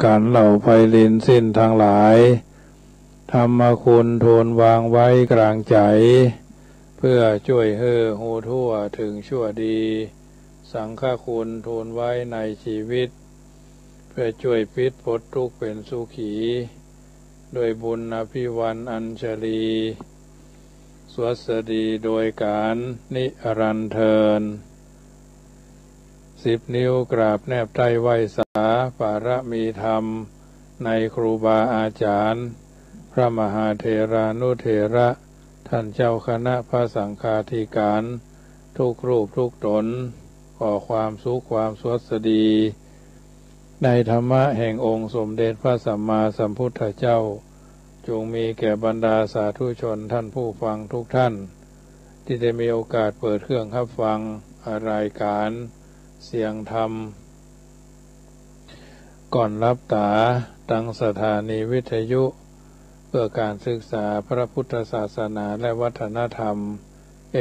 การเหล่าไพลินสิ้นทั้งหลายธรรมคุณทูลวางไว้กลางใจเพื่อช่วยให้หูทั่วถึงชั่วดีสังฆคุณทูลไว้ในชีวิตเพื่อช่วยพิษพ้นทุกข์เป็นสุขีโดยบุญอภิวันอัญชลีสวัสดีโดยการนิรันดร์เทิน10 นิ้วกราบแนบใต้ไหว้สาปารมีธรรมในครูบาอาจารย์พระมหาเถรานุเถระท่านเจ้าคณะพระสังฆาธิการทุกรูปทุกตนขอความสุขความสวัสดีในธรรมะแห่งองค์สมเด็จพระสัมมาสัมพุทธเจ้าจงมีแก่บรรดาสาธุชนท่านผู้ฟังทุกท่านที่ได้มีโอกาสเปิดเครื่องรับฟังรายการเสียงธรรมก่อนรับตาตั้งสถานีวิทยุเพื่อการศึกษาพระพุทธศาสนาและวัฒนธรรม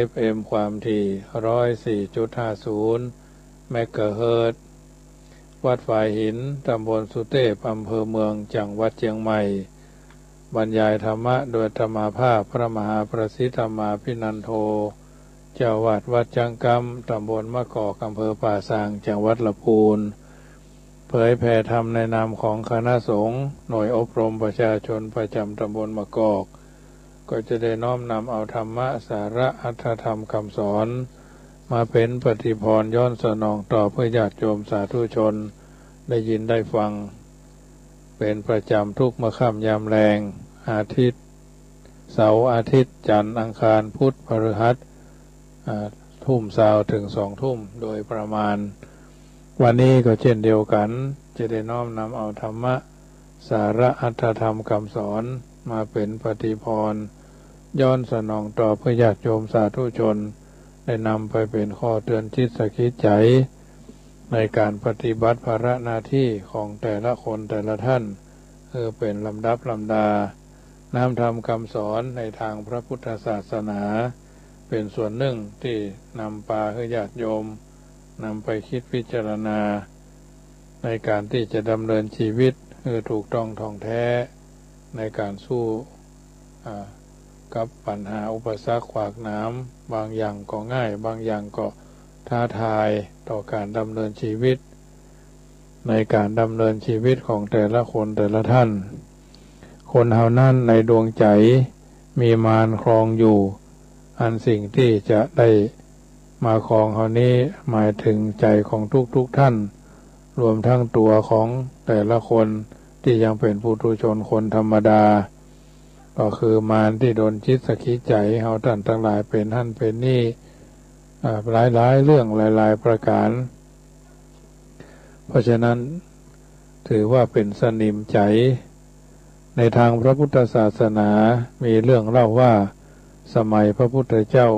FM ความถี่ 104.50 เมกะเฮิรตซ์วัดฝายหินตำบลสุเทพอำเภอเมืองจังหวัดเชียงใหม่บรรยายธรรมะโดยธรรมาภาพพระมหาประสิทธมาภินันโทเจ้าวาดวัดจังกำตำบลมะกอกอำเภอป่าซางจังหวัดลำพูนเผยแผ่ธรรมในนามของคณะสงฆ์หน่วยอบรมประชาชนประจำตำบลมะกอกก็จะได้น้อมนำเอาธรรมะสาระอรรถธรรมคำสอนมาเป็นปฏิพรย้อนสนองต่อเพื่อญาติโยมสาธุชนได้ยินได้ฟังเป็นประจำทุกมื้อค่ำยามแลงอาทิตย์เสาร์อาทิตย์จันทร์อังคารพุธพฤหัสทุ่มเช้าถึง2 ทุ่มโดยประมาณวันนี้ก็เช่นเดียวกันจะได้น้อมนำเอาธรรมะสาระอรรถธรรมคำสอนมาเป็นปฏิพรย้อนสนองต่อเพื่อญาติโยมสาธุชนได้นำไปเป็นข้อเตือนจิตสกิจใจในการปฏิบัติภาระหน้าที่ของแต่ละคนแต่ละท่านเป็นลำดับลำดานำธรรมคำสอนในทางพระพุทธศาสนาเป็นส่วนหนึ่งที่นำพาให้ญาติโยมนำไปคิดพิจารณาในการที่จะดำเนินชีวิตถูกต้องท่องแท้ในการสู้กับปัญหาอุปสรรคขวากหนามบางอย่างก็ง่ายบางอย่างก็ท้าทายต่อการดำเนินชีวิตในการดำเนินชีวิตของแต่ละคนแต่ละท่านคนเฮานั้นในดวงใจมีมารครองอยู่อันสิ่งที่จะได้มาครองเฮานี้หมายถึงใจของทุกท่านรวมทั้งตัวของแต่ละคนที่ยังเป็นปุถุชนคนธรรมดาก็คือมารที่โดนจิตสกิจใจเฮาท่านทั้งหลายเป็นหั่นเป็นนี่หลายเรื่องหลายประการเพราะฉะนั้นถือว่าเป็นสนิมใจในทางพระพุทธศาสนามีเรื่องเล่าว่าสมัยพระพุทธเจ้า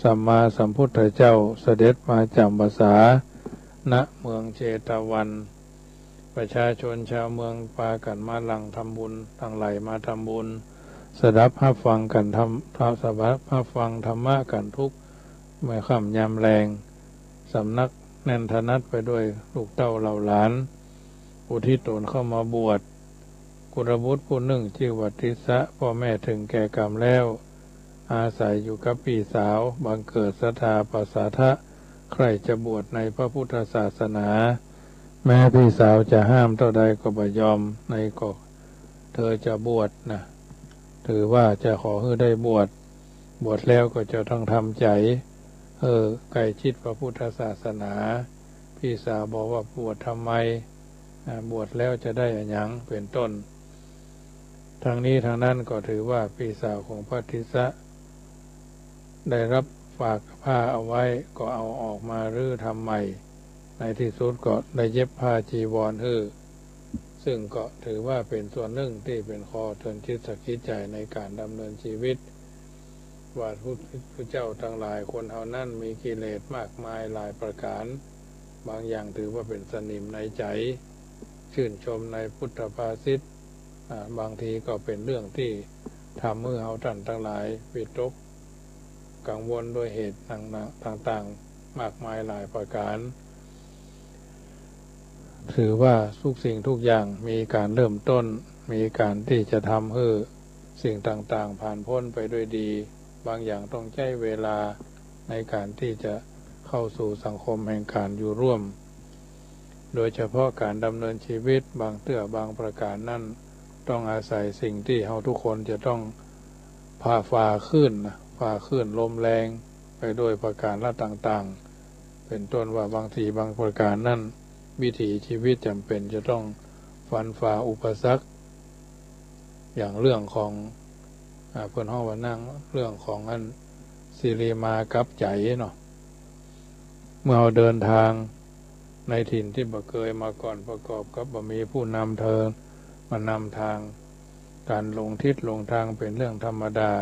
สัมมาสัมพุทธเจ้าเสด็จมาจำพรรษาณเมืองเชตวันประชาชนชาวเมืองพากันมาหลั่งทำบุญทั้งหลายมาทำบุญสดับรับฟังกันทำพระสบับรับฟังธรรมะกันทุกเมื่อค่ำยามแรงสำนักแน่นทนัดไปด้วยลูกเต้าเหล่าหลานผู้ที่ตนเข้ามาบวชกุลบุตรผู้หนึ่งชื่อวัติสะพ่อแม่ถึงแก่กรรมแล้วอาศัยอยู่กับพี่สาวบังเกิดศรัทธาปัสสาทะใครจะบวชในพระพุทธศาสนาแม้พี่สาวจะห้ามเท่าใดก็บ่ยอมในก็เธอจะบวชนะถือว่าจะขอให้ได้บวชแล้วก็จะต้องทำใจใกล้ชิดพระพุทธศาสนาพี่สาวบอกว่าบวชทำไมบวชแล้วจะได้อะไรอย่างเป็นต้นทางนี้ทางนั้นก็ถือว่าพี่สาวของพระทิสะได้รับฝากผ้าเอาไว้ก็เอาออกมารื้อทำใหม่ในที่สุดก็ได้เย็บผ้าจีวรซึ่งก็ถือว่าเป็นส่วนหนึ่งที่เป็นข้อเตือนจิตสกิจใจในการดำเนินชีวิตว่าพระเจ้าทั้งหลายคนเฮานั้นมีกิเลสมากมายหลายประการบางอย่างถือว่าเป็นสนิมในใจชื่นชมในพุทธภาษิตบางทีก็เป็นเรื่องที่ทำให้เฮาท่านทั้งหลายวิตกกังวลด้วยเหตุต่างๆมากมายหลายประการ ถือว่าทุกสิ่งทุกอย่างมีการเริ่มต้นมีการที่จะทำให้สิ่งต่างๆผ่านพ้นไปด้วยดีบางอย่างต้องใช้เวลาในการที่จะเข้าสู่สังคมแห่งการอยู่ร่วมโดยเฉพาะการดำเนินชีวิตบางเตื้อบางประการนั้นต้องอาศัยสิ่งที่เราทุกคนจะต้องฝ่าขึ้นลมแรงไปด้วยประการละต่างๆเป็นต้นว่าบางทีบางประการนั้นวิถีชีวิตจำเป็นจะต้องฟันฝ่าอุปสรรคอย่างเรื่องของเพิ่นห้องว่านั่งเรื่องของอันสิริมากับใจเนาะเมื่อเราเดินทางในถิ่นที่บ่เคยมาก่อนประกอบกับบ่มีผู้นำเธอมานำทางการลงทิศลงทางเป็นเรื่องธรรมดา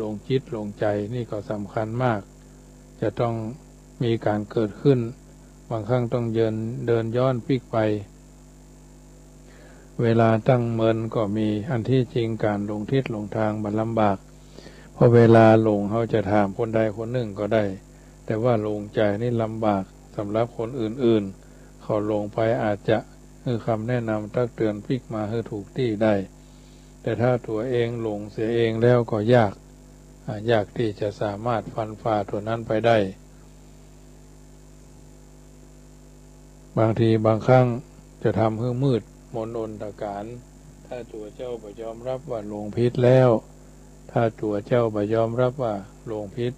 ลงจิตลงใจนี่ก็สำคัญมากจะต้องมีการเกิดขึ้นบางครั้งต้องเดินย้อนพลิกไปเวลาตั้งเมินก็มีอันที่จริงการลงทิศลงทางมันลำบากเพราะเวลาลงเขาจะถามคนใดคนหนึ่งก็ได้แต่ว่าลงใจนี่ลำบากสำหรับคนอื่นๆเขาลงไปอาจจะคือคำแนะนำตักเตือนพลิกมาให้ถูกที่ได้แต่ถ้าตัวเองลงเสียเองแล้วก็ยากที่จะสามารถฟันฝ่าตัวนั้นไปได้บางทีบางครั้งจะทำให้มืดมนอนตะการถ้าตัวเจ้าบ่ยอมรับว่าลงพิษแล้วถ้าตัวเจ้าบ่ยอมรับว่าลงพิษ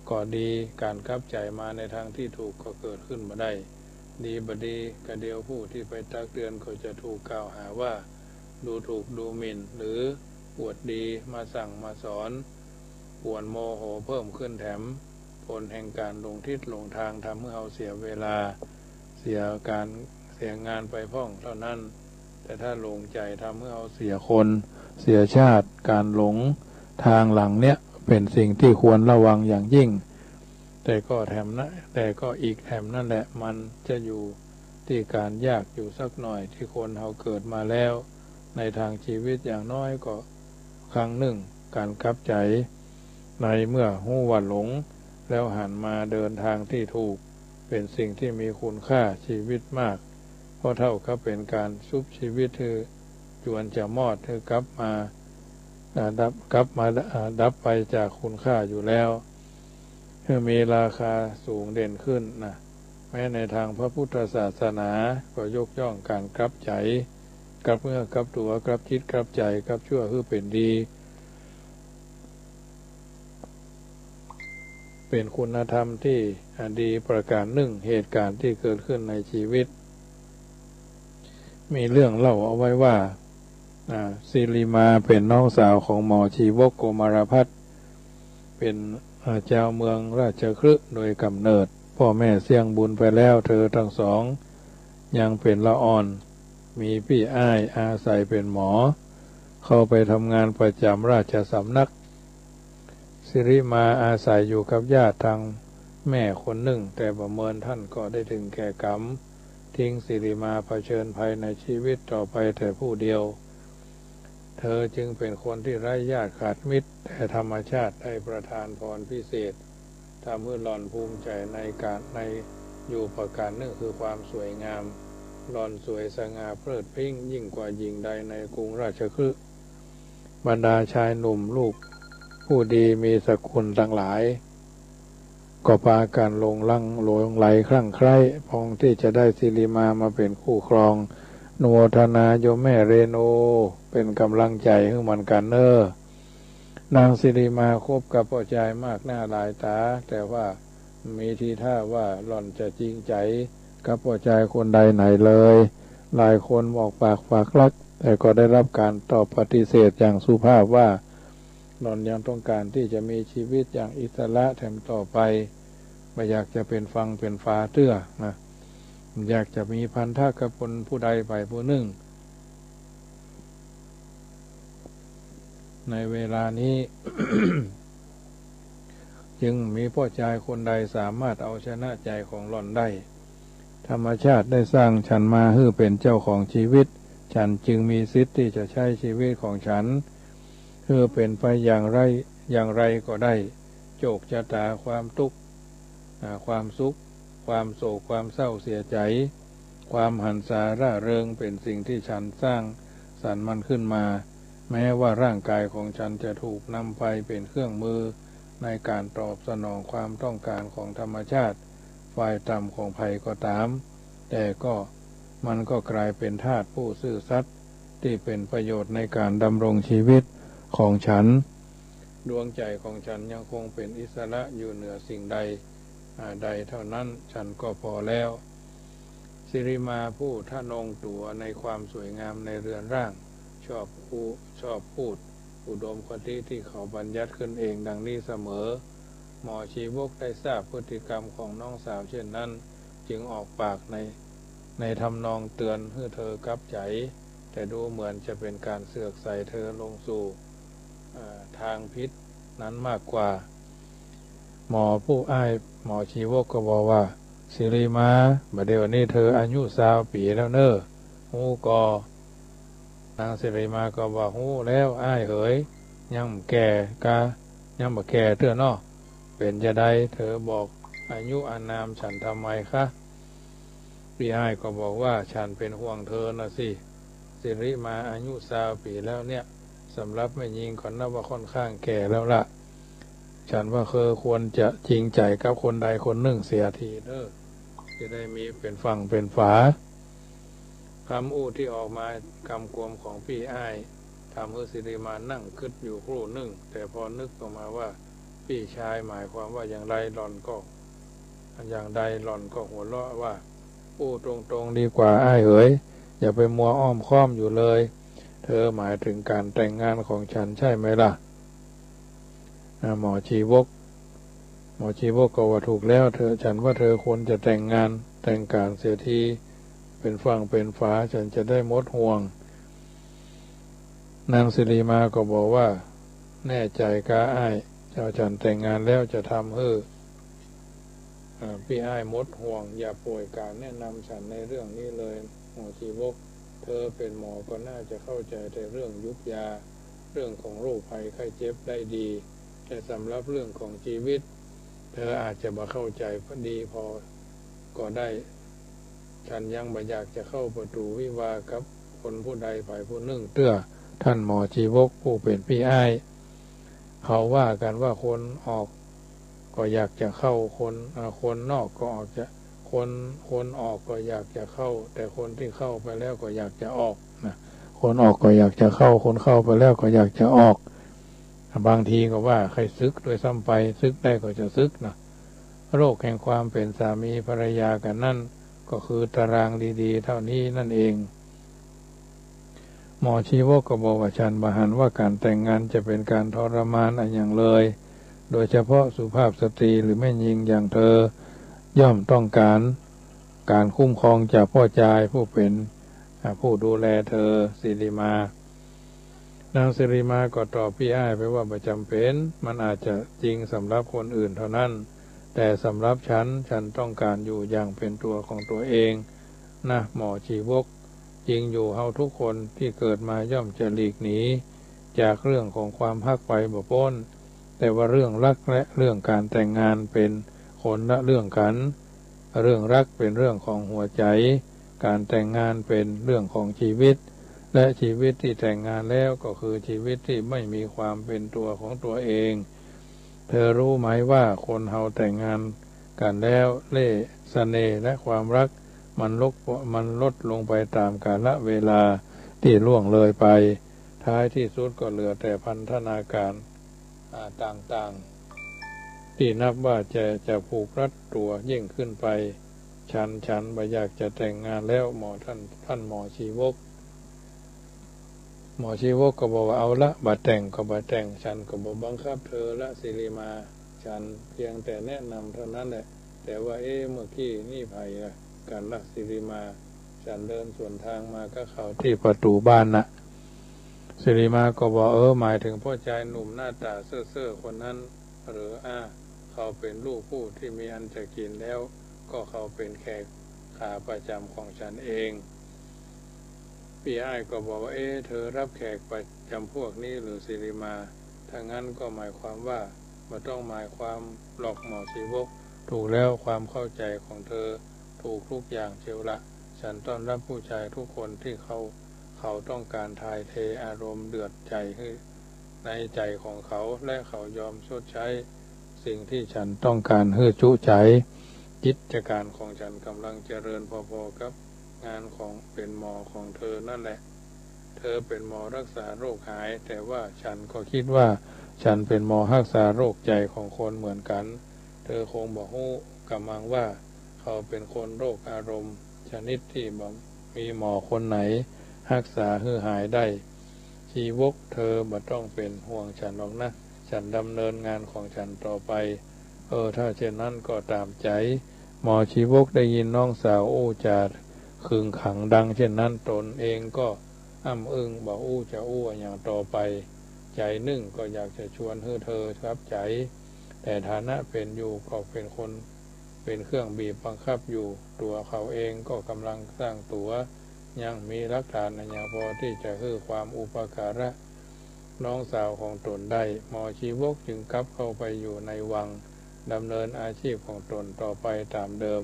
ก็ดีการกลับใจมาในทางที่ถูกก็เกิดขึ้นมาได้ดีบดีกระเดียวผู้ที่ไปตักเตือนก็จะถูกกล่าวหาว่าดูถูกดูหมิ่นหรืออวดดีมาสั่งมาสอนปวนโมโหเพิ่มขึ้นแถมผลแห่งการลงทิศลงทางทำให้เราเสียเวลาเสียงานไปพ่องเท่านั้นแต่ถ้าลงใจทำให้เราเสียคนเสียชาติการหลงทางหลังเนี้ยเป็นสิ่งที่ควรระวังอย่างยิ่งแต่ก็อีกแถมนั่นแหละมันจะอยู่ที่การยากอยู่สักหน่อยที่คนเราเกิดมาแล้วในทางชีวิตอย่างน้อยก็ครั้งหนึ่งการกลับใจในเมื่อหู้ว่าหลงแล้วหันมาเดินทางที่ถูกเป็นสิ่งที่มีคุณค่าชีวิตมากเพราะเท่ากับเป็นการชุบชีวิตเธอจวนจะมอดเธอกลับมาดับไปจากคุณค่าอยู่แล้วเพื่อมีราคาสูงเด่นขึ้นนะแม้ในทางพระพุทธศาสนาก็ยกย่องการกลับใจกลับเมื่อกลับตัวกลับคิดกลับใจกลับชั่วคือเป็นดีเป็นคุณธรรมที่ดีประการหนึ่งเหตุการณ์ที่เกิดขึ้นในชีวิตมีเรื่องเล่าเอาไว้ว่าศิริมาเป็นน้องสาวของหมอชีวกโกมารพัฒน์เป็นเจ้าเมืองราชคฤห์โดยกำเนิดพ่อแม่เสี่ยงบุญไปแล้วเธอทั้งสองยังเป็นละอ่อนมีพี่อ้ายอาศัยเป็นหมอเข้าไปทำงานประจำราชสำนักศิริมาอาศัยอยู่กับญาติทางแม่คนหนึ่งแต่ประเมินท่านก็ได้ถึงแก่กรรมทิ้งศิริมาเผชิญภัยในชีวิตต่อไปแต่ผู้เดียวเธอจึงเป็นคนที่ไร้ญาติขาดมิตรแต่ธรรมชาติได้ประทานพรพิเศษทำให้หล่อนภูมิใจในอยู่ประการหนึ่งคือความสวยงามหล่อนสวยสง่าเพลิดพริ้งยิ่งกว่าหญิงใดในกรุงราชคฤห์บรรดาชายหนุ่มลูกผู้ดีมีสกุลทั้งหลายก็พากันหลงไหลคลั่งไคล้พองที่จะได้ศิริมาเป็นคู่ครองโนทนาโยมแม่เรโนเป็นกำลังใจให้มันกันนางศิริมาคบกับพ่อชายมากหน้าหลายตาแต่ว่ามีทีท่าว่าหล่อนจะจริงใจกับพ่อชายคนใดไหนเลยหลายคนบอกปากฝากรักแต่ก็ได้รับการตอบปฏิเสธอย่างสุภาพว่าหล่อนยังต้องการที่จะมีชีวิตอย่างอิสระแถมต่อไปไม่อยากจะเป็นฟังเป็นฟ้าเตื้อนะอยากจะมีพันธะกับคนผู้ใดไปผู้หนึ่งในเวลานี้ จึงมีพ่อชายคนใดสามารถเอาชนะใจของหล่อนได้ธรรมชาติได้สร้างฉันมาให้เป็นเจ้าของชีวิตฉันจึงมีสิทธิ์ที่จะใช้ชีวิตของฉันเพื่อเป็นไปอย่างไรก็ได้โชคชะตาความทุกข์ความสุขความโศกความเศร้าเสียใจ ความหันษาร่าเริงเป็นสิ่งที่ฉันสร้างสรรค์มันขึ้นมาแม้ว่าร่างกายของฉันจะถูกนำไปเป็นเครื่องมือในการตอบสนองความต้องการของธรรมชาติฝ่ายต่ำของภัยก็ตามแต่ก็มันก็กลายเป็นทาสผู้ซื่อสัตย์ที่เป็นประโยชน์ในการดำรงชีวิตของฉันดวงใจของฉันยังคงเป็นอิสระอยู่เหนือสิ่งใดเท่านั้นฉันก็พอแล้วสิริมาผู้ท่านงตัวในความสวยงามในเรือนร่างชอบพูดอุดมคติที่เขาบัญญัติขึ้นเองดังนี้เสมอหมอชีวกได้ทราบพฤติกรรมของน้องสาวเช่นนั้นจึงออกปากในทำนองเตือนให้เธอกลับใจแต่ดูเหมือนจะเป็นการเสือกใส่เธอลงสู่ทางพิษนั้นมากกว่าหมอชีวกก็บอกว่าสิริมาบัดเดี๋ยวนี้เธออายุ20 ปีแล้วเนอะฮู้ก็นางสิริมาก็บอกฮู้แล้วอ้ายเอ๋ยยังแก่กะยังบ่แก่เตื้อเนาะเป็นจะได้เธอบอกอายุอานามฉันทำไมคะพี่อ้ายก็บอกว่าฉันเป็นห่วงเธอนะสิสิริมาอายุ20 ปีแล้วเนี่ยสำหรับแม่หญิงก็นับว่าค่อนข้างแก่แล้วล่ะฉันว่าควรจะจริงใจกับคนใดคนหนึ่งเสียทีเด้อจะได้มีเป็นฝั่งเป็นฝาคำอู้ที่ออกมากำกวมของพี่อ้ายทำให้สิริมานั่งคิดอยู่ครู่หนึ่งแต่พอนึกออกมาว่าพี่ชายหมายความว่าอย่างไรหล่อนก็อย่างใดหล่อนก็หัวเราะว่าอู้ตรงๆดีกว่าอ้ายเอ๋ยอย่าไปมัวอ้อมค้อมอยู่เลยเธอหมายถึงการแต่งงานของฉันใช่ไหมล่ะหมอชีวกก็ว่าถูกแล้วฉันว่าเธอควรจะแต่งงานแต่งการเสียทีเป็นฝั่งเป็นฝาฉันจะได้หมดห่วงนางสิริมาก็บอกว่าแน่ใจกะอ้ายเจ้าฉันแต่งงานแล้วจะทำให้พี่อ้ายหมดห่วงอย่าป่วยการแนะนำฉันในเรื่องนี้เลยหมอชีวกเธอเป็นหมอก็น่าจะเข้าใจแต่เรื่องยุบยาเรื่องของโรคภัยไข้เจ็บได้ดีแต่สำหรับเรื่องของชีวิตเธออาจจะมาเข้าใจพอดีพอก็ได้ฉันยังไม่อยากจะเข้าประตูวิวากับคนผู้ใดฝ่ายผู้หนึ่งเตื้อท่านหมอชีวกผู้เป็นพี่อ้ายเขาว่ากันว่าคนออกก็อยากจะเข้าคนนอกก็ออกจะคนออกก็อยากจะเข้าแต่คนที่เข้าไปแล้วก็อยากจะออกนะคนออกก็อยากจะเข้าคนเข้าไปแล้วก็อยากจะออกบางทีก็ว่าใครซึกโดยซ้ำไปซึกได้ก็จะซึกนะโรคแห่งความเป็นสามีภรรยากันนั่นก็คือตารางดีๆเท่านี้นั่นเองหมอชีวกก็บอกว่าฉันบหันว่าการแต่งงานจะเป็นการทรมานอย่างเลยโดยเฉพาะสุภาพสตรีหรือแม่หญิงอย่างเธอย่อมต้องการคุ้มครองจากพ่อชายผู้เป็นผู้ดูแลเธอสิริมานางสิริมาก็ตอบพี่อ้ายไปว่าไม่จำเป็นมันอาจจะจริงสำหรับคนอื่นเท่านั้นแต่สำหรับฉันต้องการอยู่อย่างเป็นตัวของตัวเองนะหมอชีวกจริงอยู่เฮาทุกคนที่เกิดมาย่อมจะหลีกหนีจากเรื่องของความฮักไปบ่พ้นแต่ว่าเรื่องรักและเรื่องการแต่งงานเป็นคนละเรื่องกันเรื่องรักเป็นเรื่องของหัวใจการแต่งงานเป็นเรื่องของชีวิตและชีวิตที่แต่งงานแล้วก็คือชีวิตที่ไม่มีความเป็นตัวของตัวเองเธอรู้ไหมว่าคนเฮาแต่งงานกันแล้วเล่ห์เสน่ห์และความรักมันลดลงไปตามกาลเวลาที่ล่วงเลยไปท้ายที่สุดก็เหลือแต่พันธนาการต่างๆที่นับว่าจะผูกรัดตัวยิ่งขึ้นไปฉันไม่อยากจะแต่งงานแล้วท่านหมอชีวกก็บอกว่าเอาละบัดแต่งก็บัดแต่งฉันก็บอกบังคับเธอละสิริมาฉันเพียงแต่แนะนำเท่านั้นแหละแต่ว่าเมื่อกี้นี่ไผ่การละสิริมาฉันเดินสวนทางมาก็เข้าที่ประตูบ้านนะสิริมาก็บอกหมายถึงพ่อชายหนุ่มหน้าตาเซ่อคนนั้นหรือเขาเป็นลูกผู้ที่มีอันจะกินแล้วก็เขาเป็นแขกขาประจำของฉันเองพี่อ้ายก็บอกว่าเธอรับแขกประจำพวกนี้หรือสิริมาถ้างั้นก็หมายความว่าไม่ต้องหมายความหลอกหมอชีวกถูกแล้วความเข้าใจของเธอถูกทุกอย่างเชียวละฉ ฉันต้อนรับผู้ชายทุกคนที่เขาต้องการทายเทอารมณ์เดือดใจให้ในใจของเขาและเขายอมชดใช้สิ่งที่ฉันต้องการให้จุใจกิจการของฉันกำลังเจริญพอๆกับงานของเป็นหมอของเธอนั่นแหละเธอเป็นหมอรักษาโรคหายแต่ว่าฉันก็คิดว่าฉันเป็นหมอรักษาโรคใจของคนเหมือนกันเธอคงบอกฮู้กำลังว่าเขาเป็นคนโรคอารมณ์ชนิดที่บ่มีหมอคนไหนรักษาให้หายได้ชีวกเธอบ่ต้องเป็นห่วงฉันหรอกนะฉันดำเนินงานของฉันต่อไปถ้าเช่นนั้นก็ตามใจหมอชีวกได้ยินน้องสาวอู้จาขึงขังดังเช่นนั้นตนเองก็อ้ำอึ้งบอกอู้จะอู้อย่างต่อไปใจนึ่งก็อยากจะชวนให้เธอครับใจแต่ฐานะเป็นอยู่ก็เป็นคนเป็นเครื่องบีบบังคับอยู่ตัวเขาเองก็กำลังสร้างตัวยังมีหลักฐานอย่างพอที่จะให้ความอุปการะน้องสาวของตนได้หมอชีวกจึงกลับเข้าไปอยู่ในวังดำเนินอาชีพของตนต่อไปตามเดิม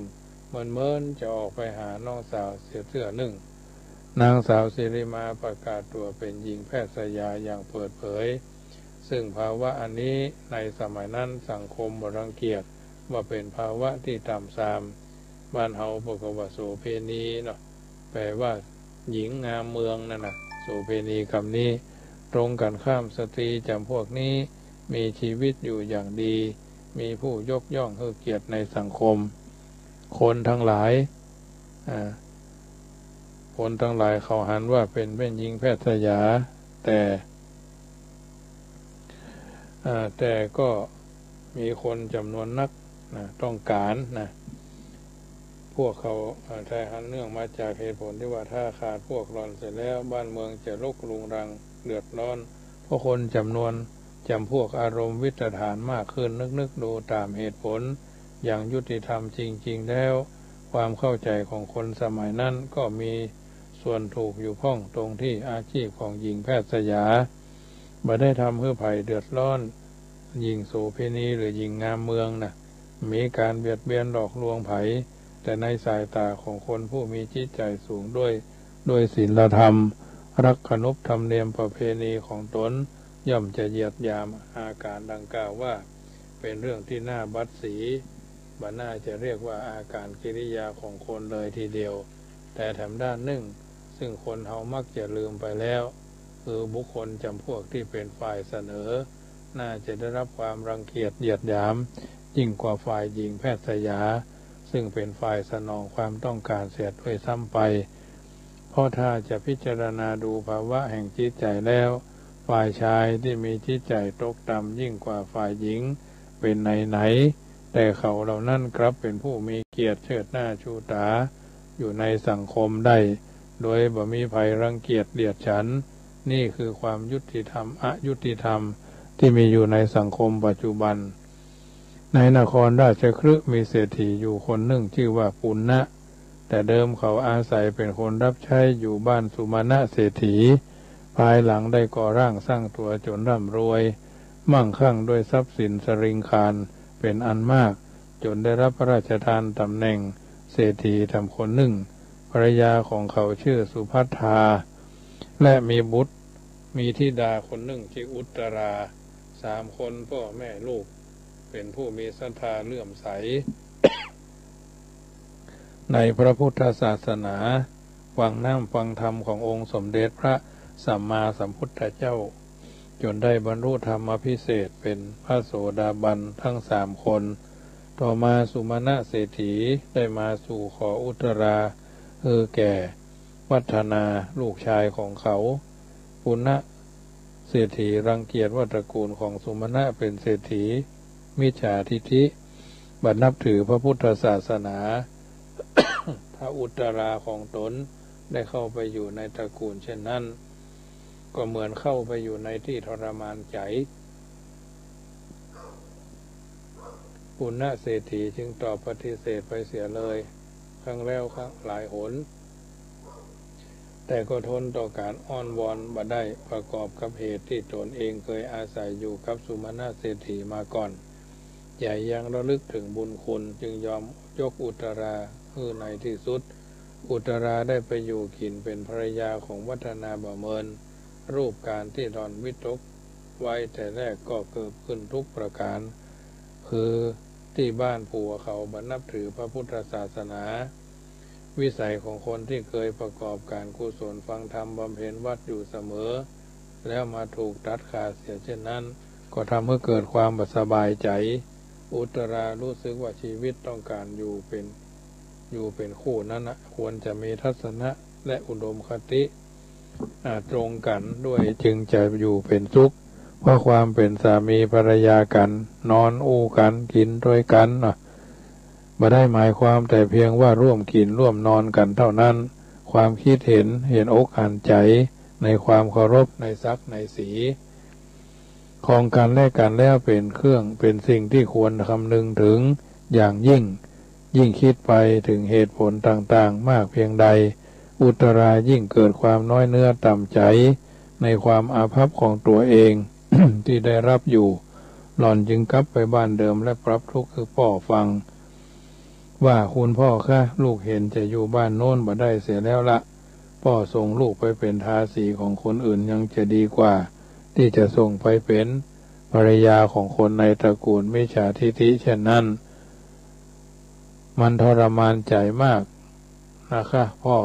เมินจะออกไปหาน้องสาวเสื้อหนึ่งนางสาวสิริมาประกาศตัวเป็นหญิงแพทย์สยาอย่างเปิดเผยซึ่งภาวะอันนี้ในสมัยนั้นสังคมบ่รังเกียจว่าเป็นภาวะที่ต่ำทรามบ้านเฮาบอกว่าโสเพณีเนาะแปลว่าหญิงงามเมืองนั่นนะโสเพณีคำนี้ตรงกันข้ามสตรีจำพวกนี้มีชีวิตอยู่อย่างดีมีผู้ยกย่องให้เกียรติในสังคมคนทั้งหลายเขาหันว่าเป็นหญิงแพทย์สยาแต่ก็มีคนจำนวนนักต้องการพวกเขาใช้หันเนื่องมาจากเหตุผลที่ว่าถ้าขาดพวกหล่อนเสร็จแล้วบ้านเมืองจะรกรุงรังเดือดร้อนเพราะคนจำพวกอารมณ์วิตฐานมากขึ้นนึกดูตามเหตุผลอย่างยุติธรรมจริงๆแล้วความเข้าใจของคนสมัยนั้นก็มีส่วนถูกอยู่พ้องตรงที่อาชีพของหญิงแพทย์สยาบ่ได้ทำให้ไผ่เดือดร้อนหญิงโสเภณีหรือหญิงงามเมืองมีการเบียดเบียนหลอกลวงไผ่แต่ในสายตาของคนผู้มีจิตใจสูงด้วยศีลธรรมรักขนบธรรมเนียมประเพณีของตนย่อมจะเหยียดหยามอาการดังกล่าวว่าเป็นเรื่องที่น่าบัดสีบ่น่าจะเรียกว่าอาการกิริยาของคนเลยทีเดียวแต่แถมด้านหนึ่งซึ่งคนเฮามักจะลืมไปแล้วคือบุคคลจำพวกที่เป็นฝ่ายเสนอน่าจะได้รับความรังเกียจเหยียดหยามยิ่งกว่าฝ่ายหญิงแพทย์สยาซึ่งเป็นฝ่ายสนองความต้องการเสียด้วยซ้ำไปเพราะถ้าจะพิจารณาดูภาวะแห่งจิตใจแล้วฝ่ายชายที่มีจิตใจตกต่ำยิ่งกว่าฝ่ายหญิงเป็นไหนแต่เขาเหล่านั้นกลับเป็นผู้มีเกียรติเชิดหน้าชูตาอยู่ในสังคมได้โดยบ่มีภัยรังเกียจเดียดฉันนี่คือความยุติธรรมอยุติธรรมที่มีอยู่ในสังคมปัจจุบันในนครราชคฤห์มีเศรษฐีอยู่คนหนึ่งชื่อว่าปุณณะแต่เดิมเขาอาศัยเป็นคนรับใช้อยู่บ้านสุมาณะเศรษฐีภายหลังได้ก่อร่างสร้างตัวจนร่ำรวยมั่งคั่งด้วยทรัพย์สินสริงคารเป็นอันมากจนได้รับพระราชทานตำแหน่งเศรษฐีทำคนหนึ่งภรรยาของเขาชื่อสุภัทธาและมีบุตรมีธิดาคนหนึ่งชื่ออุตรา3 คนพ่อแม่ลูกเป็นผู้มีศรัทธาเลื่อมใส ในพระพุทธศาสนาฟังน้ำฟังธรรมขององค์สมเด็จพระสัมมาสัมพุทธเจ้าจนได้บรรลุธรรมพิเศษเป็นพระโสดาบันทั้ง3 คนต่อมาสุมาณะเศรษฐีได้มาสู่ขออุตราแก่วัฒนาลูกชายของเขาปุณณะเศรษฐีรังเกียจว่าตระกูลของสุมาณะเป็นเศรษฐีมิจฉาทิฐิบัดนับถือพระพุทธศาสนา ถ้าอุตราของตนได้เข้าไปอยู่ในตระกูลเช่นนั้นก็เหมือนเข้าไปอยู่ในที่ทรมานใจปุณณะเศรษฐีจึงตอบปฏิเสธไปเสียเลยครั้งแล้วครั้งหลายหนแต่ก็ทนต่อการอ้อนวอนบ่ได้ประกอบกับเหตุที่ตนเองเคยอาศัยอยู่กับสุมาณะเศรษฐีมาก่อนใหญ่ยังระลึกถึงบุญคุณจึงยอมยกอุตราในที่สุด อุตราได้ไปอยู่กินเป็นภรรยาของวัฒนาบ่เมินรูปการที่หล่อนวิตกไว้แต่แรกก็เกิดขึ้นทุกประการคือที่บ้านผัวเขาบันับถือพระพุทธศาสนาวิสัยของคนที่เคยประกอบการกุศลฟังธรรมบำเพ็ญวัดอยู่เสมอแล้วมาถูกตัดขาดเสียเช่นนั้นก็ทำให้เกิดความไม่สบายใจอุตรารู้สึกว่าชีวิตต้องการอยู่เป็นคู่นั้นนะควรจะมีทัศนะและอุดมคติตรงกันด้วยจึงจะอยู่เป็นสุขเพราะความเป็นสามีภรรยากันนอนอู้กันกินด้วยกันไม่ได้หมายความแต่เพียงว่าร่วมกินร่วมนอนกันเท่านั้นความคิดเห็นอกอ่านใจในความเคารพในศักดิ์ในสีของกันและกันแล้วเป็นสิ่งที่ควรคำนึงถึงอย่างยิ่งคิดไปถึงเหตุผลต่างๆมากเพียงใดอุตรายิ่งเกิดความน้อยเนื้อต่ำใจในความอาภัพของตัวเอง ที่ได้รับอยู่หล่อนจึงกลับไปบ้านเดิมและปรับทุกข์คือพ่อฟังว่าคุณพ่อคะลูกเห็นจะอยู่บ้านโน้นบ่ได้เสียแล้วละพ่อส่งลูกไปเป็นทาสีของคนอื่นยังจะดีกว่าที่จะส่งไปเป็นภรรยาของคนในตระกูลมิจฉาทิฐิเช่นนั้นมันทรมานใจมากนะคะพ่อ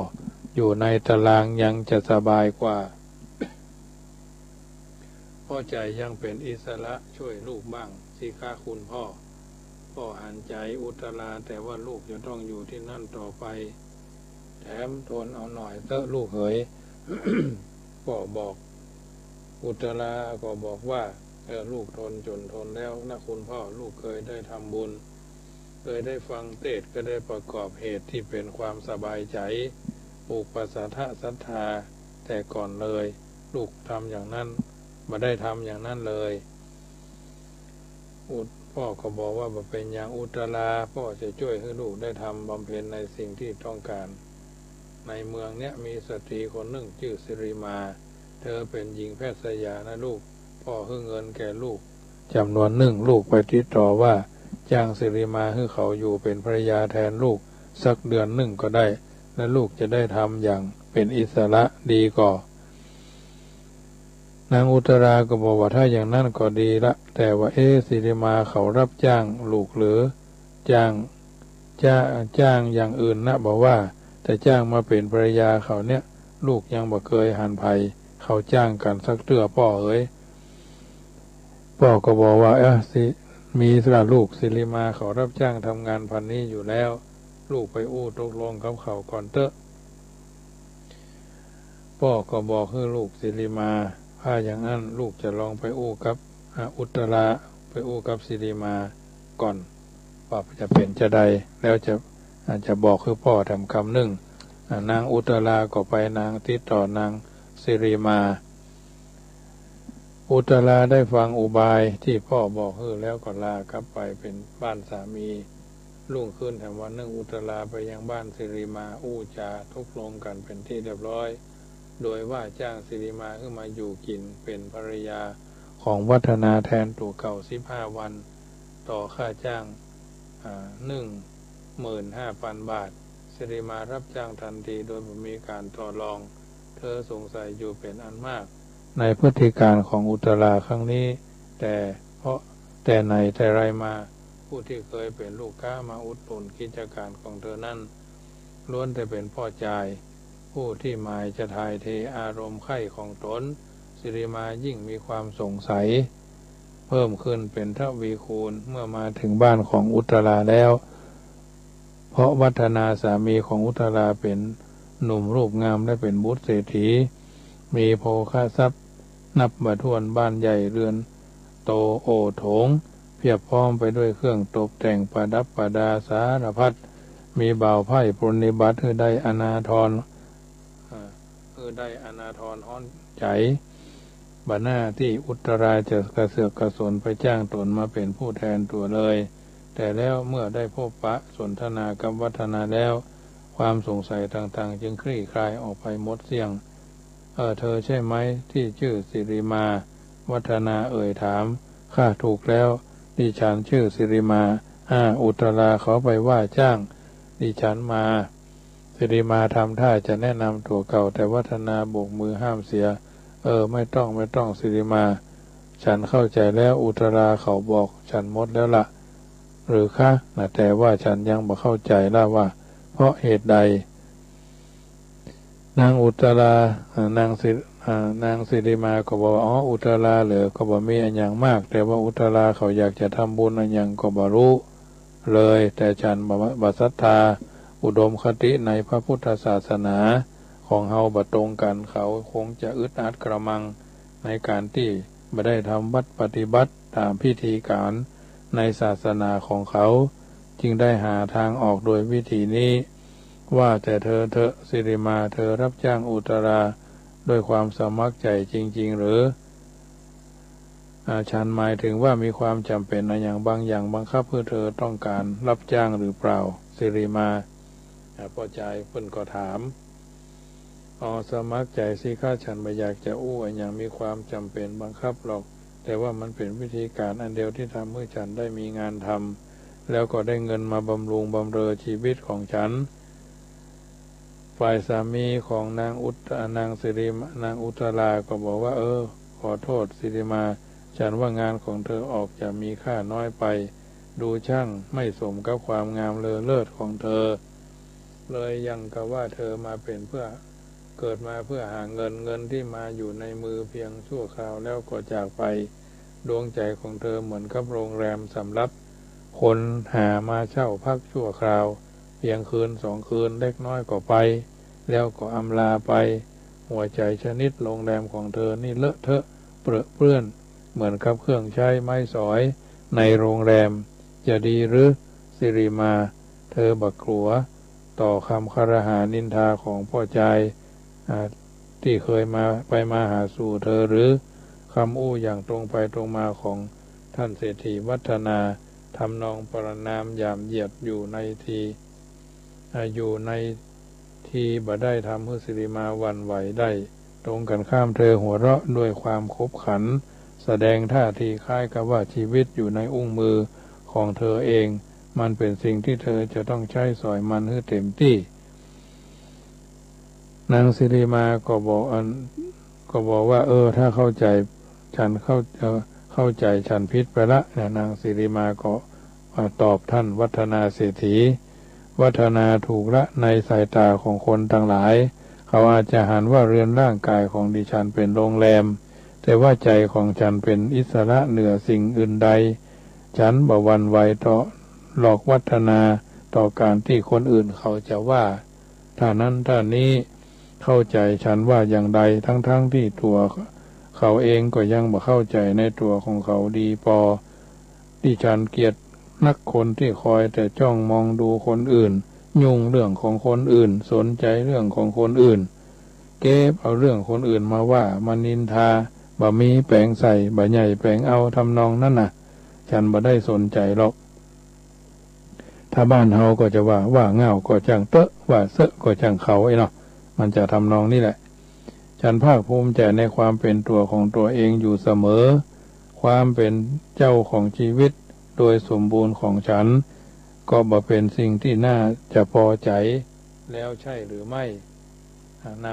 อยู่ในตารางยังจะสบายกว่าพ่อใจยังเป็นอิสระช่วยลูกบ้างสิคะคุณพ่อหันใจอุตราแต่ว่าลูกจะต้องอยู่ที่นั่นต่อไปแถมทนเอาหน่อยเถอะลูกเอ๋ย พ่อบอกอุตราก็บอกว่าลูกทนจนทนแล้วนะคุณพ่อลูกเคยได้ทำบุญเคยได้ฟังเทศน์ก็ได้ประกอบเหตุที่เป็นความสบายใจปลูกปัสสทะศรัทธาแต่ก่อนเลยลูกทำอย่างนั้นไม่ได้ทำอย่างนั้นเลยพ่อก็บอกว่าเป็นอย่างอุตราพ่อจะช่วยให้ลูกได้ทำบำเพ็ญในสิ่งที่ต้องการในเมืองเนี้ยมีสตรีคนหนึ่งชื่อสิริมาเธอเป็นหญิงแพทย์สยานะลูกพ่อให้เงินแก่ลูกจำนวนหนึ่งลูกไปติดต่อว่าจ้างสิริมาให้เขาอยู่เป็นภรรยาแทนลูกสักเดือนหนึ่งก็ได้และลูกจะได้ทำอย่างเป็นอิสระดีก่อนางอุตราก็บอกว่าถ้าอย่างนั้นก็ดีละแต่ว่าสิริมาเขารับจ้างลูกหรือจ้างอย่างอื่นนะบอกว่าแต่จ้างมาเป็นภรรยาเขาเนี่ยลูกยังบ่เคยหันภัยเขาจ้างกันสักเตื้อพ่อเอ๋ยพ่อก็บอกว่ามีสระลูกสิริมาเขารับจ้างทำงานพันนี้อยู่แล้วลูกไปอู้ตกลงกับเขาก่อนเถอะพ่อก็บอกให้ลูกสิริมาถ้าอย่างนั้นลูกจะลองไปอู้กับอุตราไปอู้กับสิริมาก่อนว่าจะเป็นจะใดแล้วอาจจะบอกคือพ่อทำคำหนึ่งนางอุตราก็ไปนางติดต่อนางสิริมาอุตราได้ฟังอุบายที่พ่อบอกแล้วก็ลากลับไปเป็นบ้านสามีรุ่งขึ้นแถมวันหนึ่งอุตราไปยังบ้านสิริมาอู้จาทุกลงกันเป็นที่เรียบร้อยโดยว่าจ้างสิริมาขึ้นมาอยู่กินเป็นภรรยาของวัฒนาแทนตัวเก่า15 วันต่อค่าจ้าง15,000 บาทสิริมารับจ้างทันทีโดยไม่มีการต่อรองเธอสงสัยอยู่เป็นอันมากในพฤติการของอุตราครั้งนี้แต่ไหนแต่ไรมาผู้ที่เคยเป็นลูกค้ามาอุดหนุนกิจการของเธอนั้นล้วนแต่เป็นพ่อใจผู้ที่หมายจะทายเทอารมณ์ไข้ของตนสิริมายิ่งมีความสงสัยเพิ่มขึ้นเป็นทวีคูณเมื่อมาถึงบ้านของอุตราแล้วเพราะวัฒนาสามีของอุตราเป็นหนุ่มรูปงามและเป็นบุตรเศรษฐีมีโภคทรัพย์นับบ่ถ้วนบ้านใหญ่เรือนโตโอโถงเพียบพร้อมไปด้วยเครื่องตกแต่งประดับประดาสารพัดมีบ่าวไพร่ปรนนิบัติได้อนาทรฮ้อนใจบัดหน้าที่อุตราจะกระเสือกกระสนไปจ้างตนมาเป็นผู้แทนตัวเลยแต่แล้วเมื่อได้พบปะสนทนากับวัฒนาแล้วความสงสัยต่างๆจึงคลี่คลายออกไปหมดเสียงเธอใช่ไหมที่ชื่อสิริมาวัฒนาเอ่ยถามข้าถูกแล้วดิฉันชื่อสิริมาอุตราเขาไปว่าจ้างดิฉันมา สิริมาทำท่าจะแนะนำตัวเก่าแต่วัฒนาโบกมือห้ามเสียไม่ต้องสิริมาฉันเข้าใจแล้วอุตราเขาบอกฉันหมดแล้วล่ะหรือคะนะแต่ว่าฉันยังบ่เข้าใจล่ะว่าเพราะเหตุใดนางอุตรานางสิริมาก็บอกว่าอุตราเหลือก็บ่มีอันอย่างมากแต่ว่าอุตราเขาอยากจะทำบุญอันอย่างก็บ่รู้เลยแต่ฉันบ่ศรัทธาอุดมคติในพระพุทธศาสนาของเฮาบ่ตรงกันเขาคงจะอึดอัดกระมังในการที่บ่ได้ทำวัดปฏิบัติตามพิธีการในศาสนาของเขาจึงได้หาทางออกโดยวิธีนี้ว่าแต่เธอสิริมาเธอรับจ้างอุตราด้วยความสมัครใจจริงๆหรือฉันหมายถึงว่ามีความจำเป็นอย่างบางอย่างบังคับเพื่อเธอต้องการรับจ้างหรือเปล่าสิริมาพอใจเพิ่นก็ถามสมัครใจสิข้าฉันไม่อยากจะอย่างมีความจำเป็นบังคับหรอกแต่ว่ามันเป็นวิธีการอันเดียวที่ทำให้ฉันได้มีงานทำแล้วก็ได้เงินมาบำรุงบำเรอชีวิตของฉันฝ่ายสามีของนางอุตราก็บอกว่าขอโทษสิริมาฉันว่างานของเธอออกจะมีค่าน้อยไปดูช่างไม่สมกับความงามเลอเลิศของเธอเลยยังกับว่าเธอมาเป็นเพื่อเกิดมาเพื่อหาเงินที่มาอยู่ในมือเพียงชั่วคราวแล้วก็จากไปดวงใจของเธอเหมือนกับโรงแรมสำหรับคนหามาเช่าพักชั่วคราวเพียงคืน2 คืนเล็กน้อยก็ไปแล้วก็อำลาไปหัวใจชนิดโรงแรมของเธอนี่เลอะเทอะเปื้อนเหมือนกับเครื่องใช้ไม้สอยในโรงแรมจะดีหรือสิริมาเธอบักกลัวต่อคำคารหานินทาของพ่อใจที่เคยมาหาสู่เธอหรือคำอย่างตรงไปตรงมาของท่านเศรษฐีวัฒนาทำนองประนามยามเหยียดอยู่ในที่บ่ได้ทำให้สิริมาหวั่นไหวได้ตรงกันข้ามเธอหัวเราะด้วยความขบขันแสดงท่าทีคล้ายกับว่าชีวิตอยู่ในอุ้งมือของเธอเองมันเป็นสิ่งที่เธอจะต้องใช้สอยมันให้เต็มที่นางสิริมาก็บอกว่าถ้าเข้าใจฉันเข้าใจฉันผิดไปละนางสิริมาก็ตอบท่านวัฒนาเศรษฐีวัฒนาถูกละในสายตาของคนทั้งหลายเขาอาจจะหันว่าเรือนร่างกายของดิฉันเป็นโรงแรมแต่ว่าใจของฉันเป็นอิสระเหนือสิ่งอื่นใดฉันบ่หวั่นไหวต่อหลอกวัฒนาต่อการที่คนอื่นเขาจะว่าถ้านั้นถ้านี้เข้าใจฉันว่าอย่างใดทั้งที่ตัวเขาเองก็ยังบ่เข้าใจในตัวของเขาดีพอดิฉันเกลียดนักคนที่คอยแต่จ้องมองดูคนอื่นยุ่งเรื่องของคนอื่นสนใจเรื่องของคนอื่นเก็บเอาเรื่องคนอื่นมาว่ามานินทาบ่มีแปลงใส่บ่ใหญ่แปลงเอาทำนองนั่นน่ะฉันบ่ได้สนใจหรอกถ้าบ้านเฮาก็จะว่าเง่าก็จังเตอะว่าเสอะก็จังเขาเนาะมันจะทำนองนี่แหละฉันภาคภูมิใจในความเป็นตัวของตัวเองอยู่เสมอความเป็นเจ้าของชีวิตโดยสมบูรณ์ของฉันก็บ่เป็นสิ่งที่น่าจะพอใจแล้วใช่หรือไม่น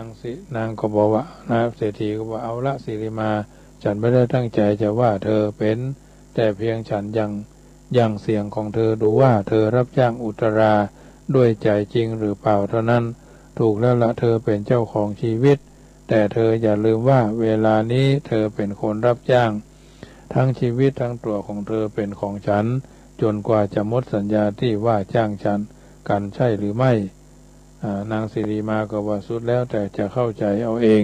างก็บอกว่าเศรษฐีก็บอกเอาละสิริมาฉันไม่ได้ตั้งใจจะว่าเธอเป็นแต่เพียงฉันยังเสียงของเธอดูว่าเธอรับจ้างอุตราด้วยใจจริงหรือเปล่าเท่านั้นถูกแล้วละเธอเป็นเจ้าของชีวิตแต่เธออย่าลืมว่าเวลานี้เธอเป็นคนรับจ้างทั้งชีวิตทั้งตัวของเธอเป็นของฉันจนกว่าจะหมดสัญญาที่ว่าจ้างฉันกันใช่หรือไม่นางสิริมาก็ว่าสุดแล้วแต่จะเข้าใจเอาเอง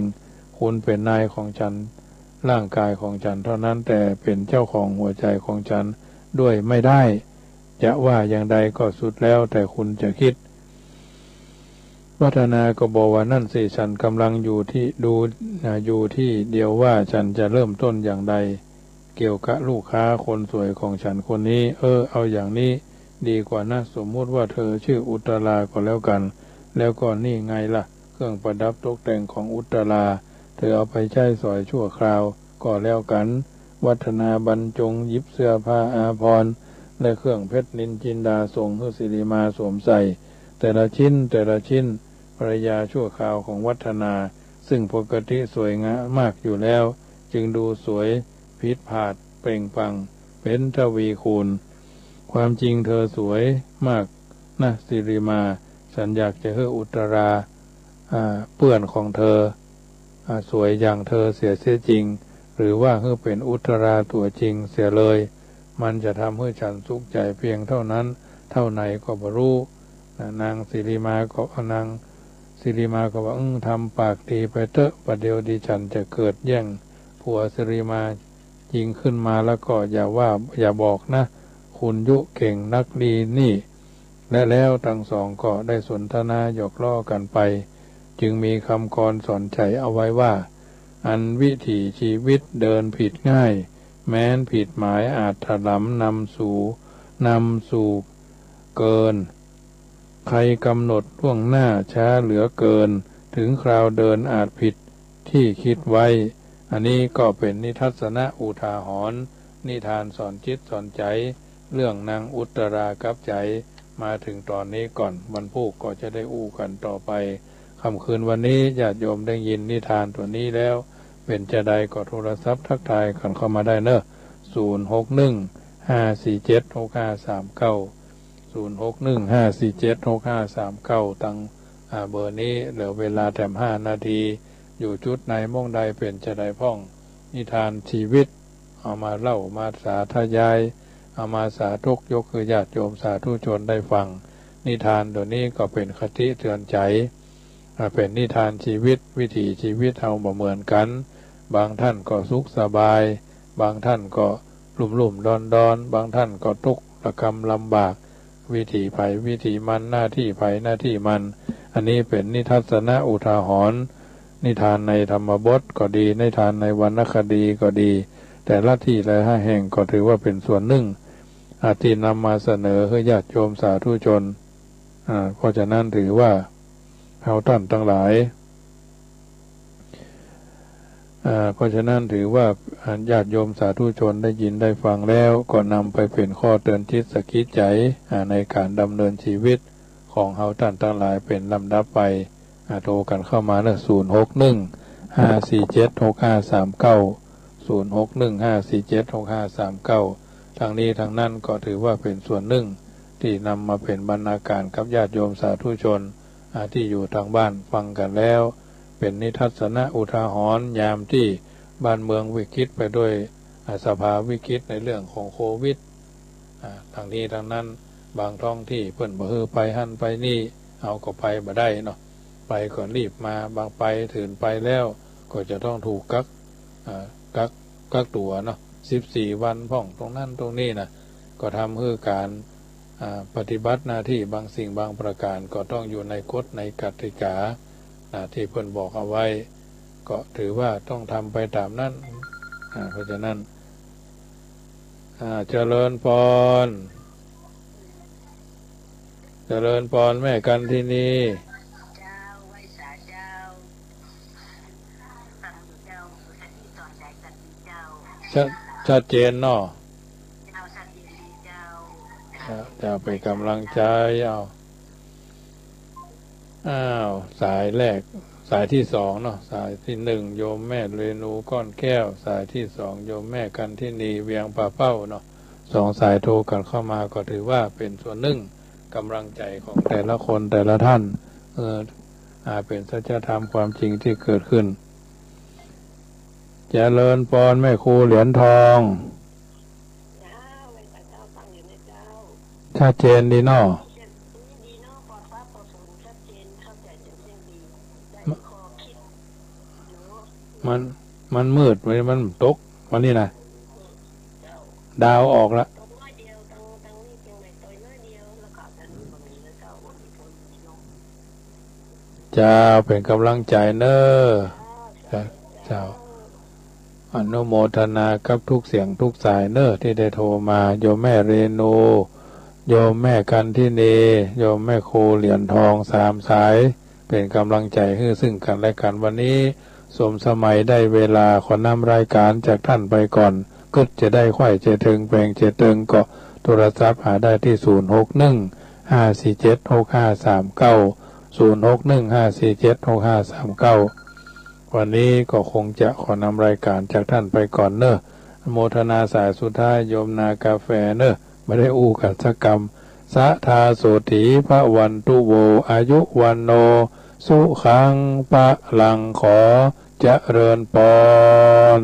คุณเป็นนายของฉันร่างกายของฉันเท่านั้นแต่เป็นเจ้าของหัวใจของฉันด้วยไม่ได้จะว่าอย่างใดก็สุดแล้วแต่คุณจะคิดวัฒนาก็บอกว่านั่นสิฉันกำลังอยู่ที่เดียวว่าฉันจะเริ่มต้นอย่างใดเกี่ยวกับลูกค้าคนสวยของฉันคนนี้เอาอย่างนี้ดีกว่านะสมมุติว่าเธอชื่ออุตราก็แล้วกันแล้วก็นี่ไงล่ะเครื่องประดับตกแต่งของอุตราเธอเอาไปใช้สอยชั่วคราวก็แล้วกันวัฒนาบรรจงหยิบเสื้อผ้าอาภรณ์และเครื่องเพชรนินจินดาส่งให้สิริมาสวมใส่แต่ละชิ้น ภรรยาชั่วคราวของวัฒนาซึ่งปกติสวยงามมากอยู่แล้วจึงดูสวยพิษผาดเปล่งปลั่งเป็นทวีคูณความจริงเธอสวยมากนะสิริมาฉันอยากจะให้อุตราเพื่อนของเธอสวยอย่างเธอเสียจริงหรือว่าให้เป็นอุตราตัวจริงเสียเลยมันจะทำให้ฉันสุขใจเพียงเท่านั้นเท่าไหนก็บรู้นางสิริมาก็ว่าทำปากดีไปเถอะประเดี๋ยวดิฉันจะเกิดแย่งผัวสิริมายิงขึ้นมาแล้วก็อย่าบอกนะคุณยุเก่งนักดีนี่และแล้วทั้งสองก็ได้สนทนาหยอกล้อกันไปจึงมีคำกลสอนใจเอาไว้ว่าอันวิถีชีวิตเดินผิดง่ายแม้นผิดหมายอาจถลำนำสู่เกินใครกำหนดล่วงหน้าช้าเหลือเกินถึงคราวเดินอาจผิดที่คิดไว้อันนี้ก็เป็นนิทัศนะอุทาหรณ์นิทานสอนจิตสอนใจเรื่องนางอุตรากับใจมาถึงตอนนี้ก่อนวันพุธก็จะได้อู้กันต่อไปค่ำคืนวันนี้ญาติโยมได้ยินนิทานตัวนี้แล้วเป็นจะใดก็โทรศัพท์ทักทายกันเข้ามาได้เนอะ06154765390615476539ตั้งเบอร์นี้เหลือเวลาแต่5 นาทีอยู่จุดไหนม่งใดเป็นจะใดพ่องนิทานชีวิตเอามาเล่ามาสาธยายเอามาสาธกยกคือญาติโยมสาธุชนได้ฟังนิทานตัวนี้ก็เป็นคติเตือนใจเป็นนิทานชีวิตวิถีชีวิตเราบ่เหมือนกันบางท่านก็สุขสบายบางท่านก็ลุ่มดอนบางท่านก็ทุกข์ระกำลำบากวิถีไผวิถีมันหน้าที่ไผหน้าที่มันอันนี้เป็นนิทัศนะอุทาหรณ์นิทานในธรรมบทก็ดีนิทานในวรรณคดีก็ดีแต่ละที่ละแห่งก็ถือว่าเป็นส่วนหนึ่งที่นำมาเสนอให้ญาติโยมสาธุชนเพราะฉะนั้นถือว่าเราท่านทั้งหลายเพราะฉะนั้นถือว่าญาติโยมสาธุชนได้ยินได้ฟังแล้วก็นำไปเป็นข้อเตือนจิตสกิดใจในการดำเนินชีวิตของเราท่านทั้งหลายเป็นลำดับไปโทรกันเข้ามานะ06154765390615476539ทางนี้ทางนั้นก็ถือว่าเป็นส่วนหนึ่งที่นำมาเป็นบรรณาการกับญาติโยมสาธุชนที่อยู่ทางบ้านฟังกันแล้วเป็นนิทัศนะอุทาหรณ์ยามที่บ้านเมืองวิกฤตไปด้วยสภาวิกฤตในเรื่องของโควิดทางนี้ทางนั้นบางท้องที่เพิ่นบ่ฮือไปหั่นไปนี่เอาก็ไปบ่ได้เนาะไปก่อนรีบมาบางไปถืนไปแล้วก็จะต้องถูกกักตัวเนาะ14 วันพ่องตรงนั้นตรงนี้นะก็ทำให้การปฏิบัติหน้าที่บางสิ่งบางประการก็ต้องอยู่ในกฎในกติกาที่เพิ่นบอกเอาไว้ก็ถือว่าต้องทำไปตามนั้นเพราะฉะนั้นเจริญพรแม่กันที่นี่ชัดเจนเนาะจะไปกำลังใจสายแรกสายที่2เนาะสายที่1โยมแม่เรนูก้อนแก้วสายที่2โยมแม่กันที่นีเวียงป่าเป้าเนาะ2สายโทรกันเข้ามาก็ถือว่าเป็นส่วนหนึ่งกำลังใจของแต่ละคนแต่ละท่านเป็นสัจธรรมความจริงที่เกิดขึ้นเจริญพรแม่ครูเหรียญทองชัดเจนดีเนาะมันมืดมันตกวันนี้นะดาวออกละเจ้าเป็นกำลังใจเนอะเจ้าอนุโมทนากับทุกเสียงทุกสายเนอะที่ได้โทรมาโยมแม่เรนูโยมแม่กันที่นีโยมแม่ครูเหรียญทอง3 สายเป็นกำลังใจให้ซึ่งกันและกันวันนี้สมสมัยได้เวลาขอนำรายการจากท่านไปก่อนก็จะได้ค่อยเจถึงแปลงเจตึงก็โทรศัพท์หาได้ที่0615476539 0615476539วันนี้ก็คงจะขอนำรายการจากท่านไปก่อนเนอะโมทนาสายสุดท้ายโยมนากาแฟเนอะไม่ได้อู้กัจกรรมสะทาโสถีพระวันตุโวอายุวันโนสุขังปะลังขอเจริญปอน